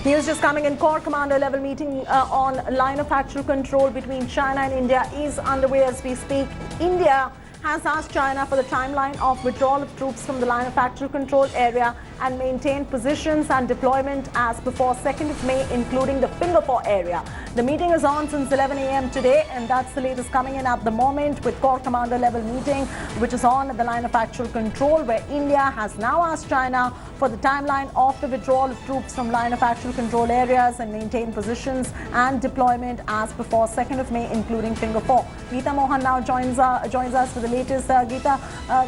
News just coming in. Corps commander level meeting on line of actual control between China and India is underway as we speak. India has asked China for the timeline of withdrawal of troops from the line of actual control area and maintain positions and deployment as before 2nd of May, including the Finger Four area. The meeting is on since 11 a.m. today, and that's the latest coming in at the moment with Corps commander level meeting, which is on at the line of actual control, where India has now asked China for the timeline of the withdrawal of troops from line of actual control areas and maintain positions and deployment as before 2nd of May, including Finger Four. Geeta Mohan now joins us with the latest. Geeta,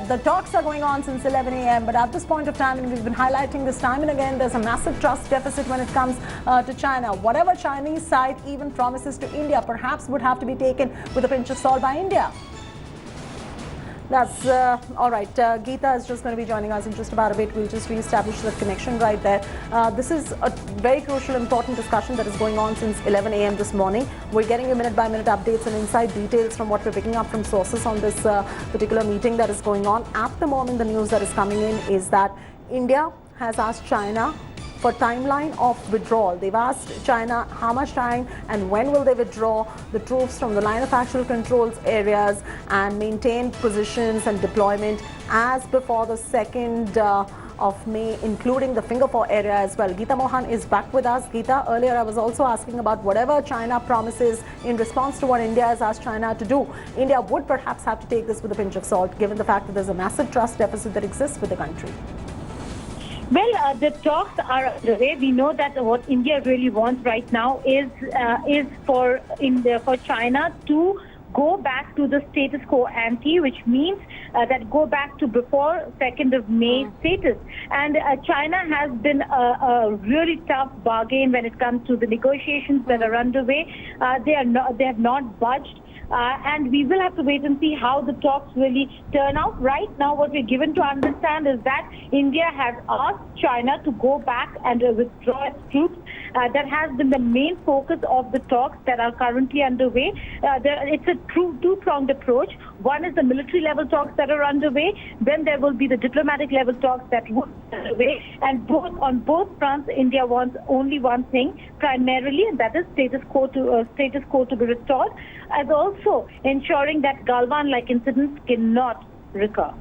the talks are going on since 11 a.m., but at this point of time, and we've been highlighting this time and again, there's a massive trust deficit when it comes to China. Whatever Chinese side even promises to India perhaps would have to be taken with a pinch of salt by India. That's all right. Geeta is just going to be joining us in just about a bit. We'll just re-establish the connection right there. This is a very crucial, important discussion that is going on since 11 a.m. this morning. We're getting you minute-by-minute updates and inside details from what we're picking up from sources on this particular meeting that is going on. At the moment, the news that is coming in is that India has asked China for timeline of withdrawal. They've asked China how much time and when will they withdraw the troops from the line of actual controls areas and maintain positions and deployment as before the 2nd of May, including the Finger Four area as well. Geeta Mohan is back with us. Geeta, earlier I was also asking about whatever China promises in response to what India has asked China to do. India would perhaps have to take this with a pinch of salt, given the fact that there's a massive trust deficit that exists with the country. Well, the talks are underway. We know that what India really wants right now is for China to go back to the status quo ante, which means that go back to before 2nd of May status. And China has been a really tough bargain when it comes to the negotiations that are underway. They have not budged. And we will have to wait and see how the talks really turn out. Right now, what we're given to understand is that India has asked China to go back and withdraw its troops. That has been the main focus of the talks that are currently underway. It's a two-pronged approach. One is the military level talks that are underway. Then there will be the diplomatic level talks that will be underway. And on both fronts, India wants only one thing primarily, and that is status quo to be restored, as also ensuring that Galwan-like incidents cannot recur.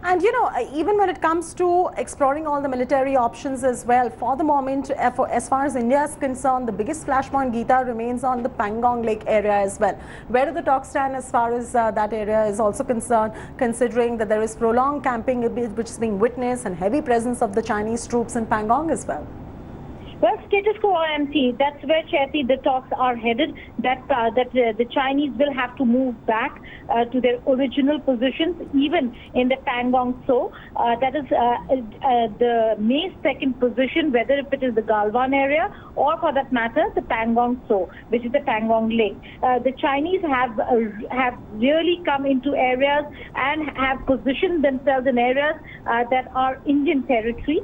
And you know, even when it comes to exploring all the military options as well, for the moment, as far as India is concerned, the biggest flashpoint, Geeta, remains on the Pangong Lake area as well. Where do the talks stand as far as that area is also concerned, considering that there is prolonged camping which is being witnessed and heavy presence of the Chinese troops in Pangong as well? Well, status quo ante, that's where, Chaiti, the talks are headed, that the Chinese will have to move back to their original positions, even in the Pangong Tso. That is the May 2nd position, whether if it is the Galwan area or, for that matter, the Pangong Tso, which is the Pangong Lake. The Chinese have really come into areas and have positioned themselves in areas that are Indian territory.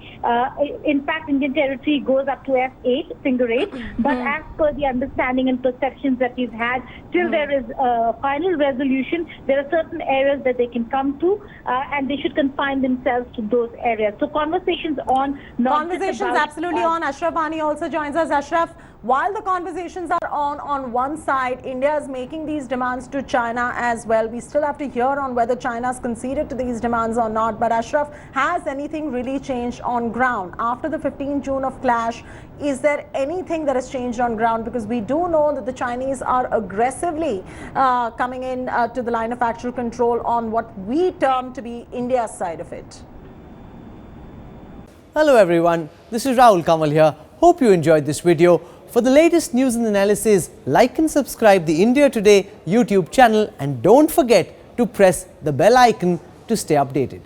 In fact, Indian territory goes up to F8, finger 8, but as per the understanding and perceptions that we've had, till there is a final resolution, there are certain areas that they can come to, and they should confine themselves to those areas. So conversations on... Conversations absolutely on. Ashraf Ani also joins us. Ashraf, while the conversations are on one side, India is making these demands to China as well. We still have to hear on whether China's conceded to these demands or not. But Ashraf, has anything really changed on ground? After the 15th June of clash, is there anything that has changed on ground? Because we do know that the Chinese are aggressively coming in to the line of actual control on what we term to be India's side of it. Hello everyone, this is Rahul Kamal here. Hope you enjoyed this video. For the latest news and analysis, like and subscribe the India Today YouTube channel, and don't forget to press the bell icon to stay updated.